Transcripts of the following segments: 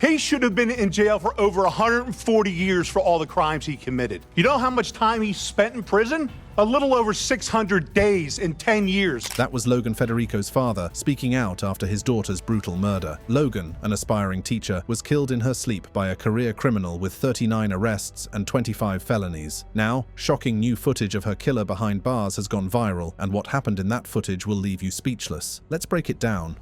He should have been in jail for over 140 years for all the crimes he committed. You know how much time he spent in prison? A little over 600 days in 10 years. That was Logan Federico's father speaking out after his daughter's brutal murder. Logan, an aspiring teacher, was killed in her sleep by a career criminal with 39 arrests and 25 felonies. Now, shocking new footage of her killer behind bars has gone viral, and what happened in that footage will leave you speechless. Let's break it down.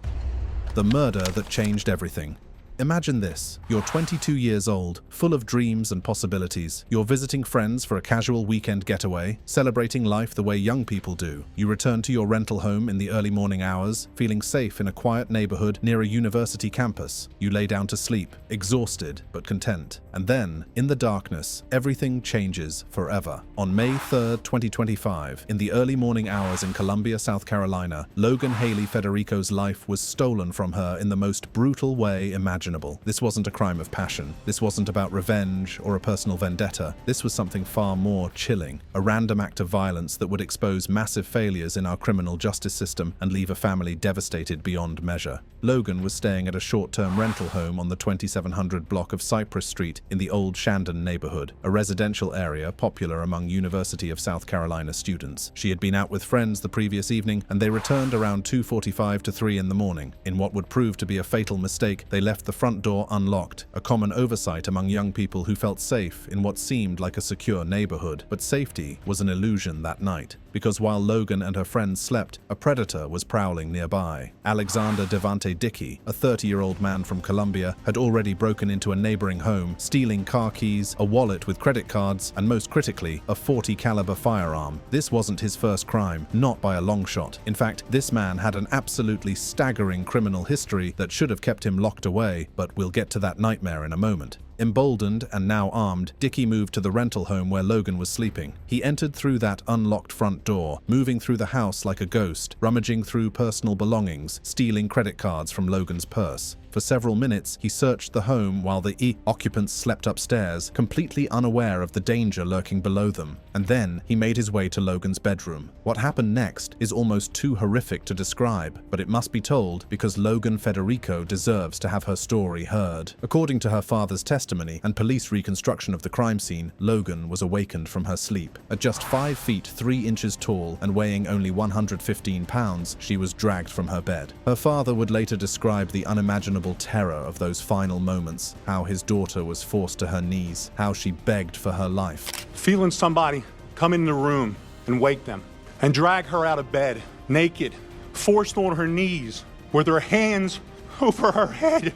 The murder that changed everything. Imagine this. You're 22 years old, full of dreams and possibilities. You're visiting friends for a casual weekend getaway, celebrating life the way young people do. You return to your rental home in the early morning hours, feeling safe in a quiet neighborhood near a university campus. You lay down to sleep, exhausted but content. And then, in the darkness, everything changes forever. On May 3rd, 2025, in the early morning hours in Columbia, South Carolina, Logan Haley Federico's life was stolen from her in the most brutal way imaginable. This wasn't a crime of passion. This wasn't about revenge or a personal vendetta. This was something far more chilling, a random act of violence that would expose massive failures in our criminal justice system and leave a family devastated beyond measure. Logan was staying at a short-term rental home on the 2700 block of Cypress Street in the Old Shandon neighborhood, a residential area popular among University of South Carolina students. She had been out with friends the previous evening, and they returned around 2:45 to 3 in the morning. In what would prove to be a fatal mistake, they left the front door unlocked, a common oversight among young people who felt safe in what seemed like a secure neighborhood. But safety was an illusion that night, because while Logan and her friends slept, a predator was prowling nearby. Alexander Devante Dickey, a 30-year-old man from Columbia, had already broken into a neighboring home, stealing car keys, a wallet with credit cards, and most critically, a .40 caliber firearm. This wasn't his first crime, not by a long shot. In fact, this man had an absolutely staggering criminal history that should have kept him locked away, but we'll get to that nightmare in a moment. Emboldened and now armed, Dickey moved to the rental home where Logan was sleeping. He entered through that unlocked front door, moving through the house like a ghost, rummaging through personal belongings, stealing credit cards from Logan's purse. For several minutes, he searched the home while the occupants slept upstairs, completely unaware of the danger lurking below them. And then, he made his way to Logan's bedroom. What happened next is almost too horrific to describe, but it must be told because Logan Federico deserves to have her story heard. According to her father's testimony and police reconstruction of the crime scene, Logan was awakened from her sleep. At just 5 feet 3 inches tall and weighing only 115 pounds, she was dragged from her bed. Her father would later describe the unimaginable terror of those final moments, how his daughter was forced to her knees, how she begged for her life. Feeling somebody come in the room and wake them and drag her out of bed, naked, forced on her knees, with her hands over her head,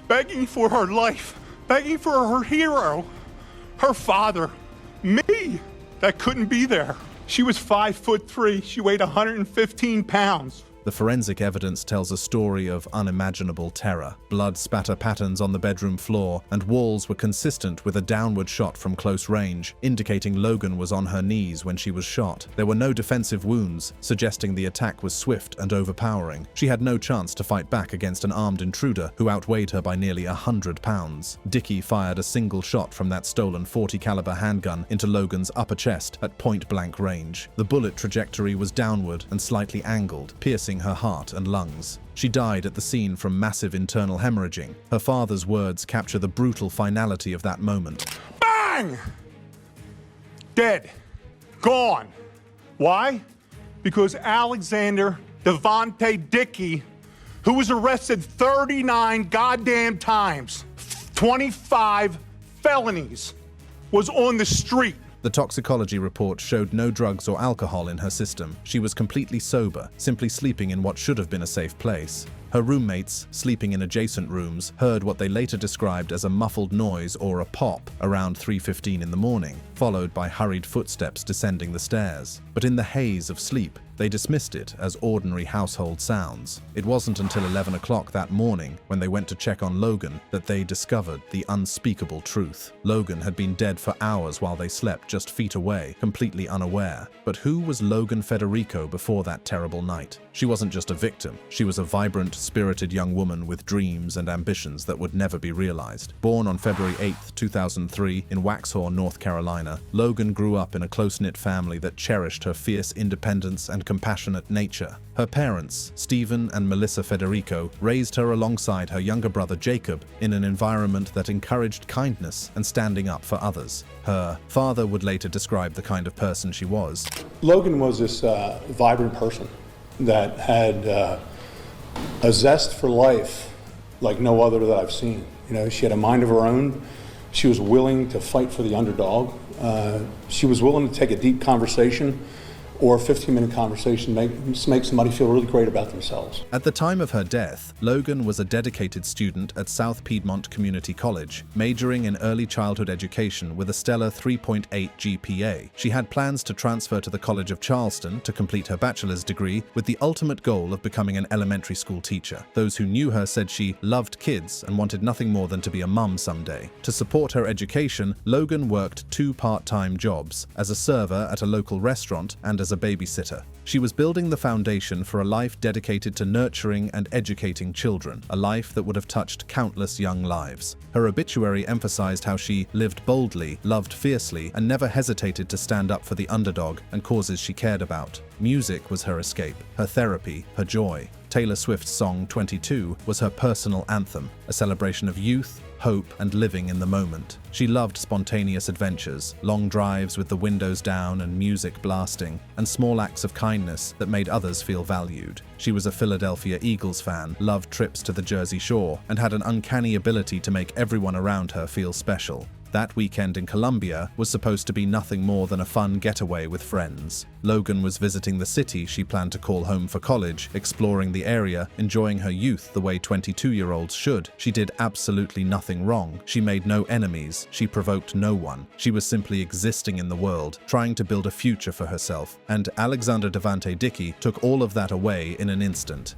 begging for her life, begging for her hero, her father, me, that couldn't be there. She was 5'3", she weighed 115 pounds. The forensic evidence tells a story of unimaginable terror. Blood spatter patterns on the bedroom floor, and walls were consistent with a downward shot from close range, indicating Logan was on her knees when she was shot. There were no defensive wounds, suggesting the attack was swift and overpowering. She had no chance to fight back against an armed intruder who outweighed her by nearly 100 pounds. Dickey fired a single shot from that stolen .40 caliber handgun into Logan's upper chest at point-blank range. The bullet trajectory was downward and slightly angled, piercing her heart and lungs. She died at the scene from massive internal hemorrhaging. Her father's words capture the brutal finality of that moment. Bang! Dead. Gone. Why? Because Alexander Devante Dickey, who was arrested 39 goddamn times, 25 felonies, was on the street. The toxicology report showed no drugs or alcohol in her system. She was completely sober, simply sleeping in what should have been a safe place. Her roommates, sleeping in adjacent rooms, heard what they later described as a muffled noise or a pop around 3:15 in the morning, followed by hurried footsteps descending the stairs. But in the haze of sleep, they dismissed it as ordinary household sounds. It wasn't until 11 o'clock that morning, when they went to check on Logan, that they discovered the unspeakable truth. Logan had been dead for hours while they slept just feet away, completely unaware. But who was Logan Federico before that terrible night? She wasn't just a victim. She was a vibrant, spirited young woman with dreams and ambitions that would never be realized. Born on February 8, 2003, in Waxhaw, North Carolina, Logan grew up in a close-knit family that cherished her fierce independence and and compassionate nature. Her parents, Stephen and Melissa Federico, raised her alongside her younger brother Jacob in an environment that encouraged kindness and standing up for others. Her father would later describe the kind of person she was. Logan was this vibrant person that had a zest for life like no other that I've seen. You know, she had a mind of her own. She was willing to fight for the underdog. She was willing to take a deep conversation or a 15-minute conversation, make somebody feel really great about themselves. At the time of her death, Logan was a dedicated student at South Piedmont Community College, majoring in early childhood education with a stellar 3.8 GPA. She had plans to transfer to the College of Charleston to complete her bachelor's degree with the ultimate goal of becoming an elementary school teacher. Those who knew her said she loved kids and wanted nothing more than to be a mum someday. To support her education, Logan worked 2 part-time jobs, as a server at a local restaurant and as a babysitter. She was building the foundation for a life dedicated to nurturing and educating children, a life that would have touched countless young lives. Her obituary emphasized how she lived boldly, loved fiercely, and never hesitated to stand up for the underdog and causes she cared about. Music was her escape, her therapy, her joy. Taylor Swift's song 22 was her personal anthem, a celebration of youth, hope, and living in the moment. She loved spontaneous adventures, long drives with the windows down and music blasting, and small acts of kindness that made others feel valued. She was a Philadelphia Eagles fan, loved trips to the Jersey Shore, and had an uncanny ability to make everyone around her feel special. That weekend in Columbia was supposed to be nothing more than a fun getaway with friends. Logan was visiting the city she planned to call home for college, exploring the area, enjoying her youth the way 22-year-olds should. She did absolutely nothing wrong. She made no enemies. She provoked no one. She was simply existing in the world, trying to build a future for herself. And Alexander Devante Dickey took all of that away in an instant.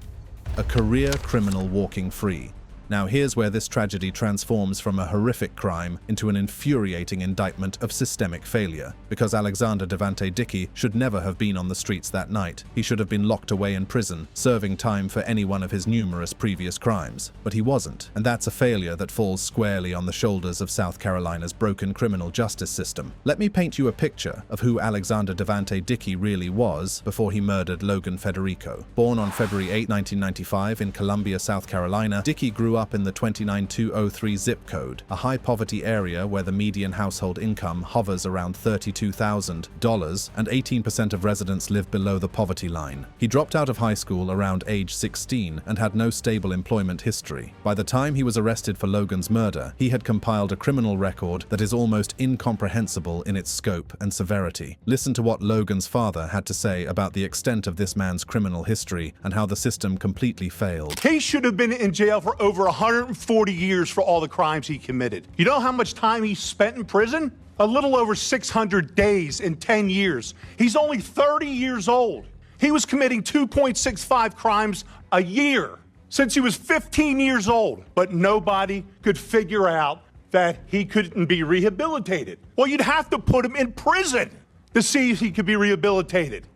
A career criminal walking free. Now here's where this tragedy transforms from a horrific crime into an infuriating indictment of systemic failure. Because Alexander Devante Dickey should never have been on the streets that night. He should have been locked away in prison, serving time for any one of his numerous previous crimes. But he wasn't, and that's a failure that falls squarely on the shoulders of South Carolina's broken criminal justice system. Let me paint you a picture of who Alexander Devante Dickey really was before he murdered Logan Federico. Born on February 8, 1995 in Columbia, South Carolina, Dickey grew up in the 29203 zip code, a high-poverty area where the median household income hovers around $32,000 and 18% of residents live below the poverty line. He dropped out of high school around age 16 and had no stable employment history. By the time he was arrested for Logan's murder, he had compiled a criminal record that is almost incomprehensible in its scope and severity. Listen to what Logan's father had to say about the extent of this man's criminal history and how the system completely failed. He should have been in jail for over 140 years for all the crimes he committed. You know how much time he spent in prison? A little over 600 days in 10 years. He's only 30 years old. He was committing 2.65 crimes a year since he was 15 years old, but nobody could figure out that he couldn't be rehabilitated. Well, you'd have to put him in prison to see if he could be rehabilitated.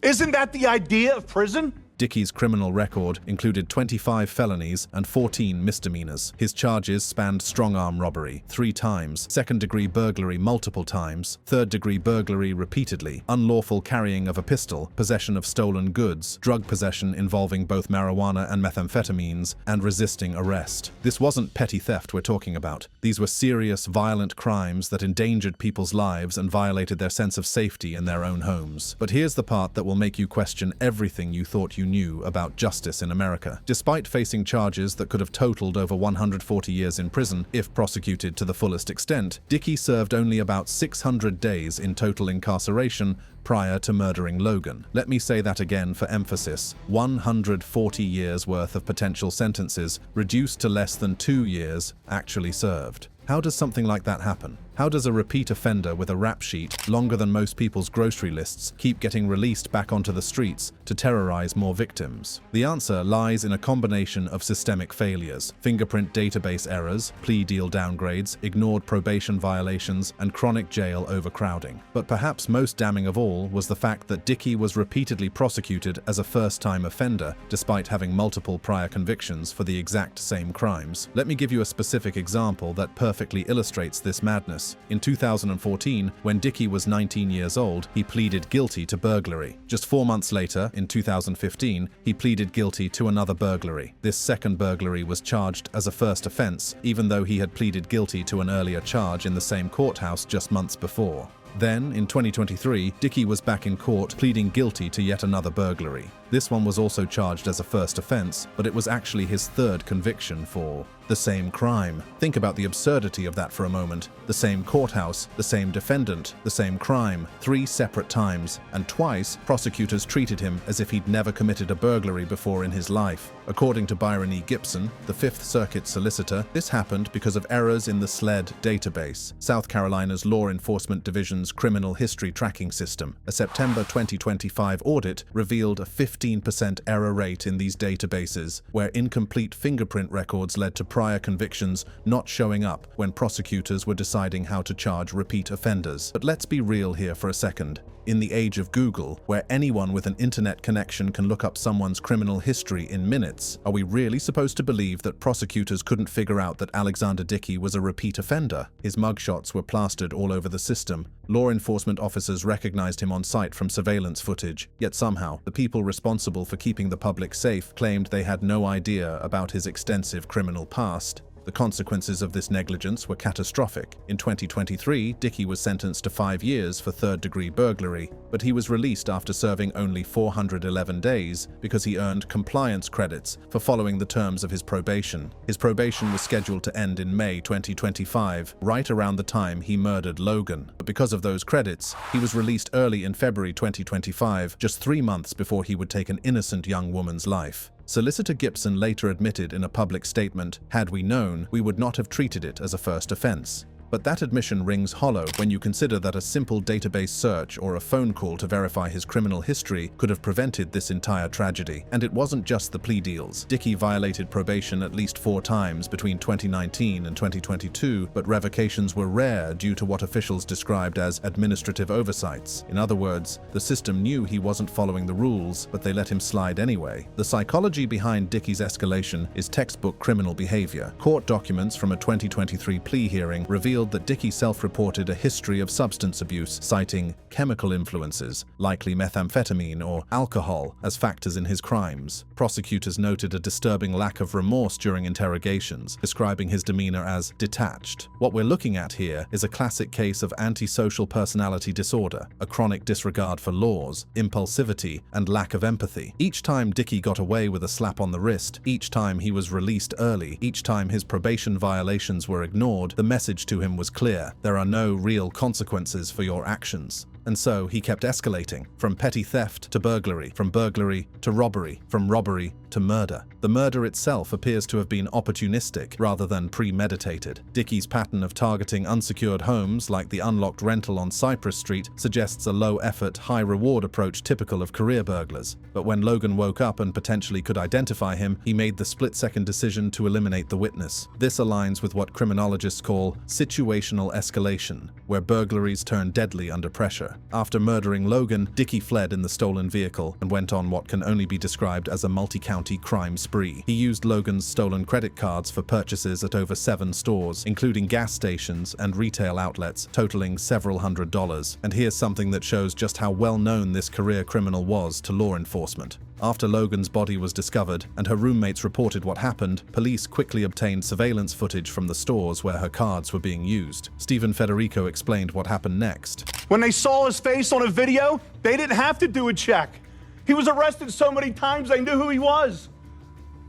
Isn't that the idea of prison? Dickey's criminal record included 25 felonies and 14 misdemeanors. His charges spanned strong-arm robbery 3 times, second-degree burglary multiple times, third-degree burglary repeatedly, unlawful carrying of a pistol, possession of stolen goods, drug possession involving both marijuana and methamphetamines, and resisting arrest. This wasn't petty theft we're talking about. These were serious, violent crimes that endangered people's lives and violated their sense of safety in their own homes. But here's the part that will make you question everything you thought you knew about justice in America. Despite facing charges that could have totaled over 140 years in prison if prosecuted to the fullest extent, Dickey served only about 600 days in total incarceration prior to murdering Logan. Let me say that again for emphasis. 140 years worth of potential sentences reduced to less than 2 years actually served. How does something like that happen? How does a repeat offender with a rap sheet longer than most people's grocery lists keep getting released back onto the streets to terrorize more victims? The answer lies in a combination of systemic failures, fingerprint database errors, plea deal downgrades, ignored probation violations, and chronic jail overcrowding. But perhaps most damning of all was the fact that Dickey was repeatedly prosecuted as a first-time offender despite having multiple prior convictions for the exact same crimes. Let me give you a specific example that perfectly illustrates this madness. offense. In 2014, when Dickey was 19 years old, he pleaded guilty to burglary. Just 4 months later, in 2015, he pleaded guilty to another burglary. This second burglary was charged as a first offense, even though he had pleaded guilty to an earlier charge in the same courthouse just months before. Then, in 2023, Dickey was back in court pleading guilty to yet another burglary. This one was also charged as a first offense, but it was actually his third conviction for the same crime. Think about the absurdity of that for a moment. The same courthouse, the same defendant, the same crime, 3 separate times, and twice prosecutors treated him as if he'd never committed a burglary before in his life. According to Byron E. Gibson, the Fifth Circuit solicitor, this happened because of errors in the SLED database, South Carolina's Law Enforcement Division's criminal history tracking system. A September 2025 audit revealed a 15% error rate in these databases, where incomplete fingerprint records led to prior convictions not showing up when prosecutors were deciding how to charge repeat offenders. But let's be real here for a second. In the age of Google, where anyone with an internet connection can look up someone's criminal history in minutes, are we really supposed to believe that prosecutors couldn't figure out that Alexander Dickey was a repeat offender? His mugshots were plastered all over the system. Law enforcement officers recognized him on site from surveillance footage, yet somehow, the people responsible for keeping the public safe claimed they had no idea about his extensive criminal past. The consequences of this negligence were catastrophic. In 2023, Dickey was sentenced to 5 years for third-degree burglary, but he was released after serving only 411 days because he earned compliance credits for following the terms of his probation. His probation was scheduled to end in May 2025, right around the time he murdered Logan. But because of those credits, he was released early in February 2025, just 3 months before he would take an innocent young woman's life. Solicitor Gibson later admitted in a public statement, "Had we known, we would not have treated it as a first offense." But that admission rings hollow when you consider that a simple database search or a phone call to verify his criminal history could have prevented this entire tragedy. And it wasn't just the plea deals. Dickey violated probation at least 4 times between 2019 and 2022, but revocations were rare due to what officials described as administrative oversights. In other words, the system knew he wasn't following the rules, but they let him slide anyway. The psychology behind Dickey's escalation is textbook criminal behavior. Court documents from a 2023 plea hearing revealed that Dickey self-reported a history of substance abuse, citing chemical influences, likely methamphetamine or alcohol, as factors in his crimes. Prosecutors noted a disturbing lack of remorse during interrogations, describing his demeanor as detached. What we're looking at here is a classic case of antisocial personality disorder, a chronic disregard for laws, impulsivity, and lack of empathy. Each time Dickey got away with a slap on the wrist, each time he was released early, each time his probation violations were ignored, the message to him was clear: there are no real consequences for your actions. And so he kept escalating, from petty theft to burglary, from burglary to robbery, from robbery to murder. The murder itself appears to have been opportunistic rather than premeditated. Dickey's pattern of targeting unsecured homes, like the unlocked rental on Cypress Street, suggests a low-effort, high-reward approach typical of career burglars. But when Logan woke up and potentially could identify him, he made the split-second decision to eliminate the witness. This aligns with what criminologists call situational escalation, where burglaries turn deadly under pressure. After murdering Logan, Dickey fled in the stolen vehicle and went on what can only be described as a multi-county crime spree. He used Logan's stolen credit cards for purchases at over 7 stores, including gas stations and retail outlets, totaling several $100s. And here's something that shows just how well known this career criminal was to law enforcement. After Logan's body was discovered and her roommates reported what happened, police quickly obtained surveillance footage from the stores where her cards were being used. Logan Federico explained what happened next. When they saw his face on a video, they didn't have to do a check. He was arrested so many times they knew who he was.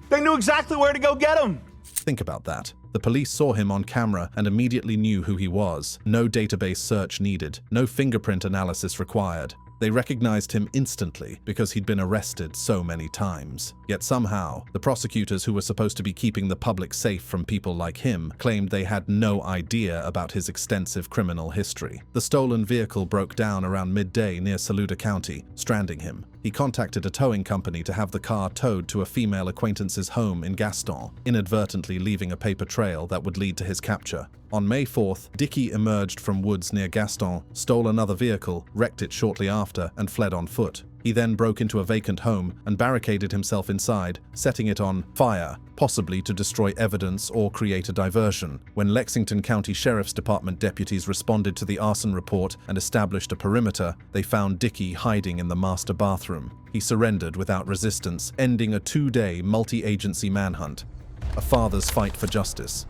They knew exactly where to go get him. Think about that. The police saw him on camera and immediately knew who he was. No database search needed, no fingerprint analysis required. They recognized him instantly because he'd been arrested so many times. Yet somehow, the prosecutors who were supposed to be keeping the public safe from people like him claimed they had no idea about his extensive criminal history. The stolen vehicle broke down around midday near Saluda County, stranding him. He contacted a towing company to have the car towed to a female acquaintance's home in Gaston, inadvertently leaving a paper trail that would lead to his capture. On May 4th, Dickey emerged from woods near Gaston, stole another vehicle, wrecked it shortly after, and fled on foot. He then broke into a vacant home and barricaded himself inside, setting it on fire, possibly to destroy evidence or create a diversion. When Lexington County Sheriff's Department deputies responded to the arson report and established a perimeter, they found Dickey hiding in the master bathroom. He surrendered without resistance, ending a 2-day multi-agency manhunt. A father's fight for justice.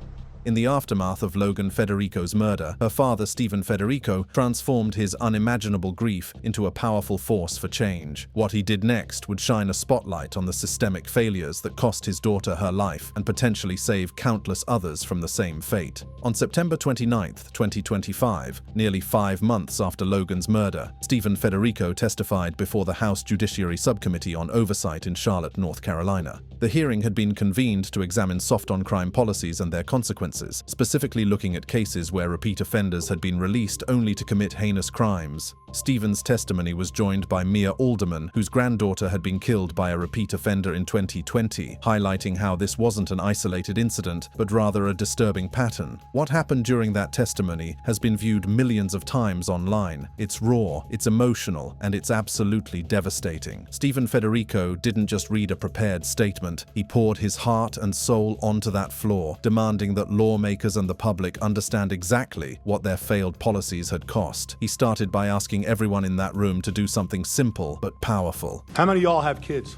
In the aftermath of Logan Federico's murder, her father, Stephen Federico, transformed his unimaginable grief into a powerful force for change. What he did next would shine a spotlight on the systemic failures that cost his daughter her life and potentially save countless others from the same fate. On September 29, 2025, nearly 5 months after Logan's murder, Stephen Federico testified before the House Judiciary Subcommittee on Oversight in Charlotte, North Carolina. The hearing had been convened to examine soft-on-crime policies and their consequences, specifically looking at cases where repeat offenders had been released only to commit heinous crimes. Stephen's testimony was joined by Mia Alderman, whose granddaughter had been killed by a repeat offender in 2020, highlighting how this wasn't an isolated incident, but rather a disturbing pattern. What happened during that testimony has been viewed millions of times online. It's raw, it's emotional, and it's absolutely devastating. Stephen Federico didn't just read a prepared statement, he poured his heart and soul onto that floor, demanding that lawmakers and the public understand exactly what their failed policies had cost. He started by asking everyone in that room to do something simple but powerful. How many of y'all have kids?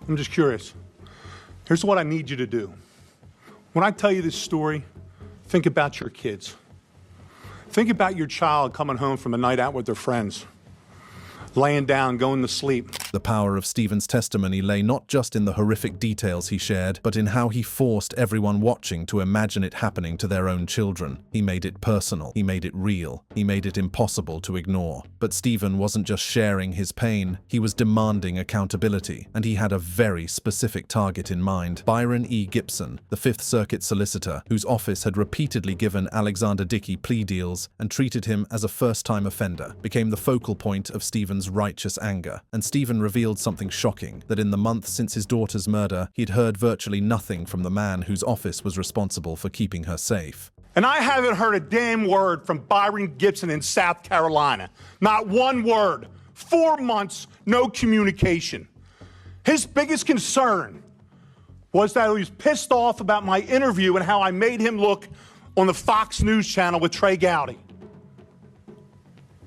I'm just curious. Here's what I need you to do. When I tell you this story, think about your kids. Think about your child coming home from a night out with their friends, laying down, going to sleep. The power of Stephen's testimony lay not just in the horrific details he shared, but in how he forced everyone watching to imagine it happening to their own children. He made it personal, he made it real, he made it impossible to ignore. But Stephen wasn't just sharing his pain, he was demanding accountability, and he had a very specific target in mind. Byron E. Gibson, the Fifth Circuit solicitor, whose office had repeatedly given Alexander Dickey plea deals and treated him as a first-time offender, became the focal point of Stephen's righteous anger. And Stephen revealed something shocking, that in the month since his daughter's murder, he'd heard virtually nothing from the man whose office was responsible for keeping her safe. And I haven't heard a damn word from Byron Gibson in South Carolina. Not one word. 4 months, no communication. His biggest concern was that he was pissed off about my interview and how I made him look on the Fox News channel with Trey Gowdy.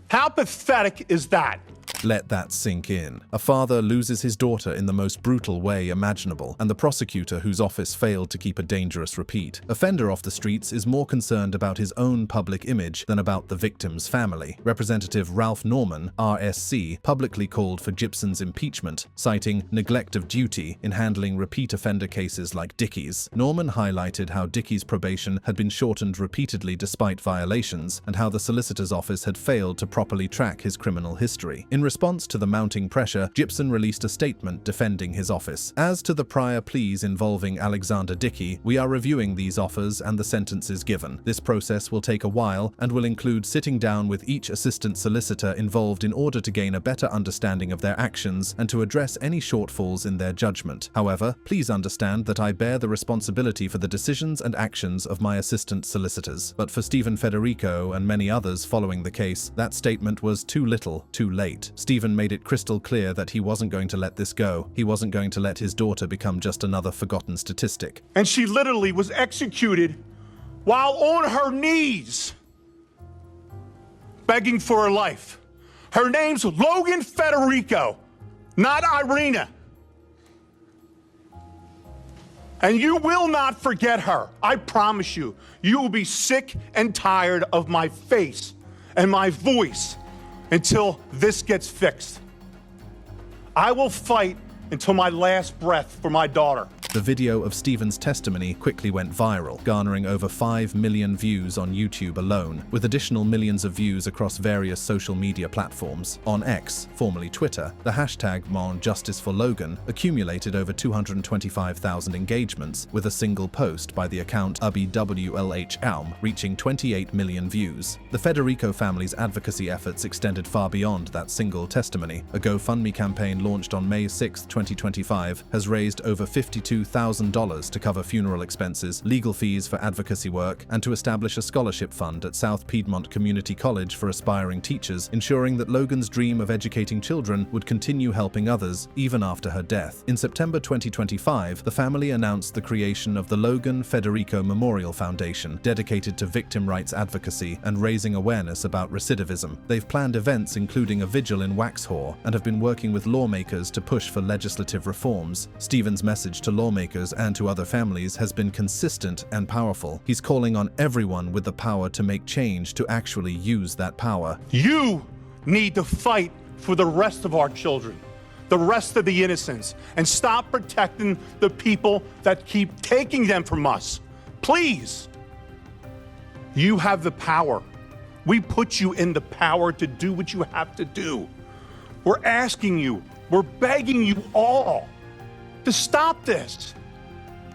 How pathetic is that? Let that sink in. A father loses his daughter in the most brutal way imaginable, and the prosecutor whose office failed to keep a dangerous repeat offender off the streets is more concerned about his own public image than about the victim's family. Representative Ralph Norman, RSC, publicly called for Gibson's impeachment, citing neglect of duty in handling repeat offender cases like Dickey's. Norman highlighted how Dickey's probation had been shortened repeatedly despite violations, and how the solicitor's office had failed to properly track his criminal history. In response to the mounting pressure, Gibson released a statement defending his office. As to the prior pleas involving Alexander Dickey, we are reviewing these offers and the sentences given. This process will take a while and will include sitting down with each assistant solicitor involved in order to gain a better understanding of their actions and to address any shortfalls in their judgment. However, please understand that I bear the responsibility for the decisions and actions of my assistant solicitors. But for Stephen Federico and many others following the case, that statement was too little, too late. Stephen made it crystal clear that he wasn't going to let this go. He wasn't going to let his daughter become just another forgotten statistic. And she literally was executed while on her knees, begging for her life. Her name's Logan Federico, not Irina. And you will not forget her. I promise you. You will be sick and tired of my face and my voice until this gets fixed. I will fight until my last breath for my daughter. The video of Stephen's testimony quickly went viral, garnering over 5 million views on YouTube alone, with additional millions of views across various social media platforms. On X, formerly Twitter, the hashtag #MonJusticeForLogan accumulated over 225,000 engagements, with a single post by the account UBWLHAlm reaching 28 million views. The Federico family's advocacy efforts extended far beyond that single testimony. A GoFundMe campaign launched on May 6, 2025, has raised over $52 $32,000 to cover funeral expenses, legal fees for advocacy work, and to establish a scholarship fund at South Piedmont Community College for aspiring teachers, ensuring that Logan's dream of educating children would continue helping others even after her death. In September 2025, the family announced the creation of the Logan Federico Memorial Foundation, dedicated to victim rights advocacy and raising awareness about recidivism. They've planned events including a vigil in Waxhaw and have been working with lawmakers to push for legislative reforms. Stephen's message to lawmakers and to other families has been consistent and powerful. He's calling on everyone with the power to make change to actually use that power. You need to fight for the rest of our children, the rest of the innocents, and stop protecting the people that keep taking them from us. Please. You have the power. We put you in the power to do what you have to do. We're asking you, we're begging you all to stop this.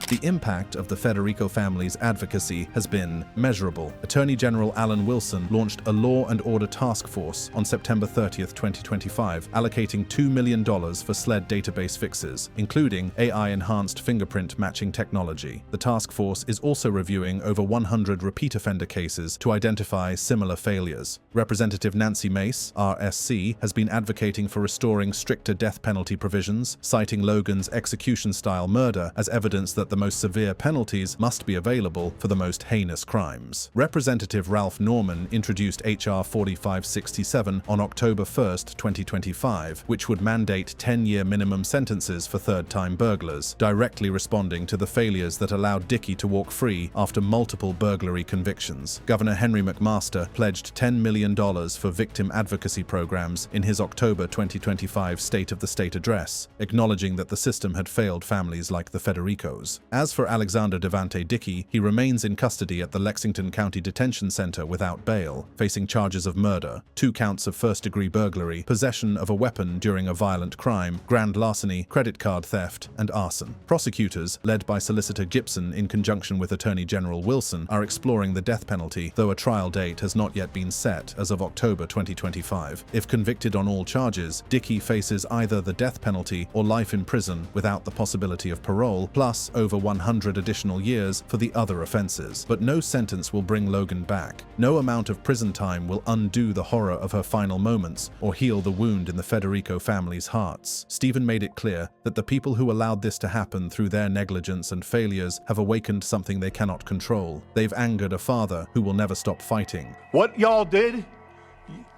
The impact of the Federico family's advocacy has been measurable. Attorney General Alan Wilson launched a law and order task force on September 30th, 2025, allocating $2 million for SLED database fixes, including AI-enhanced fingerprint matching technology. The task force is also reviewing over 100 repeat offender cases to identify similar failures. Representative Nancy Mace, RSC, has been advocating for restoring stricter death penalty provisions, citing Logan's execution-style murder as evidence that the most severe penalties must be available for the most heinous crimes. Representative Ralph Norman introduced H.R. 4567 on October 1st, 2025, which would mandate 10-year minimum sentences for third-time burglars, directly responding to the failures that allowed Dickey to walk free after multiple burglary convictions. Governor Henry McMaster pledged $10 million for victim advocacy programs in his October 2025 State of the State address, acknowledging that the system had failed families like the Federicos. As for Alexander Devante Dickey, he remains in custody at the Lexington County Detention Center without bail, facing charges of murder, 2 counts of first-degree burglary, possession of a weapon during a violent crime, grand larceny, credit card theft, and arson. Prosecutors, led by Solicitor Gibson in conjunction with Attorney General Wilson, are exploring the death penalty, though a trial date has not yet been set as of October 2025. If convicted on all charges, Dickey faces either the death penalty or life in prison without the possibility of parole, plus over 100 additional years for the other offenses. But no sentence will bring Logan back. No amount of prison time will undo the horror of her final moments or heal the wound in the Federico family's hearts. Stephen made it clear that the people who allowed this to happen through their negligence and failures have awakened something they cannot control. They've angered a father who will never stop fighting. What y'all did,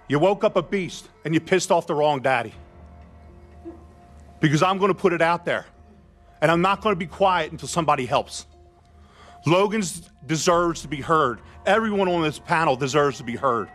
you woke up a beast and you pissed off the wrong daddy. Because I'm going to put it out there. And I'm not going to be quiet until somebody helps. Logan deserves to be heard. Everyone on this panel deserves to be heard.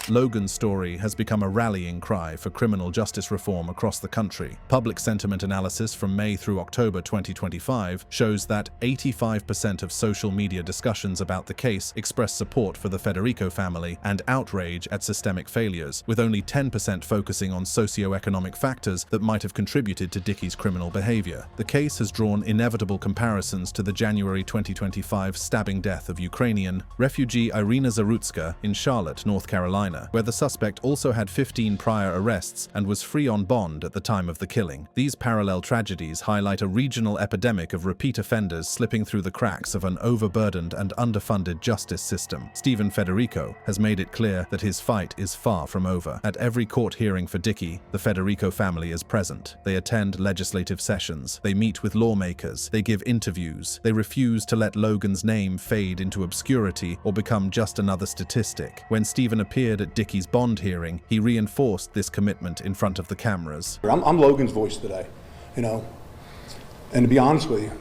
Logan's story has become a rallying cry for criminal justice reform across the country. Public sentiment analysis from May through October 2025 shows that 85% of social media discussions about the case express support for the Federico family and outrage at systemic failures, with only 10% focusing on socio-economic factors that might have contributed to Dickey's criminal behavior. The case has drawn inevitable comparisons to the January 2025 stabbing death of Ukrainian refugee Irina Zarutska in Charlotte, North Carolina, where the suspect also had 15 prior arrests and was free on bond at the time of the killing. These parallel tragedies highlight a regional epidemic of repeat offenders slipping through the cracks of an overburdened and underfunded justice system. Stephen Federico has made it clear that his fight is far from over. At every court hearing for Dickey, the Federico family is present. They attend legislative sessions. They meet with lawmakers. They give interviews. They refuse to let Logan's name fade into obscurity or become just another statistic. When Stephen appeared at Dickey's bond hearing, he reinforced this commitment in front of the cameras. I'm Logan's voice today, and to be honest with you,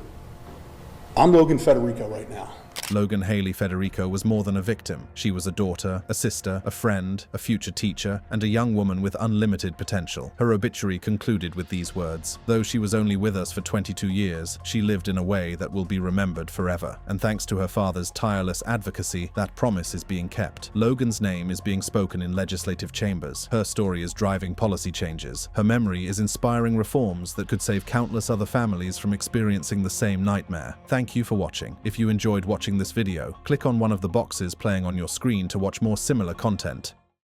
I'm Logan Federico right now. Logan Haley Federico was more than a victim. She was a daughter, a sister, a friend, a future teacher, and a young woman with unlimited potential. Her obituary concluded with these words: "Though she was only with us for 22 years, she lived in a way that will be remembered forever. And thanks to her father's tireless advocacy, that promise is being kept. Logan's name is being spoken in legislative chambers. Her story is driving policy changes. Her memory is inspiring reforms that could save countless other families from experiencing the same nightmare." Thank you for watching. If you enjoyed watching this video, click on one of the boxes playing on your screen to watch more similar content.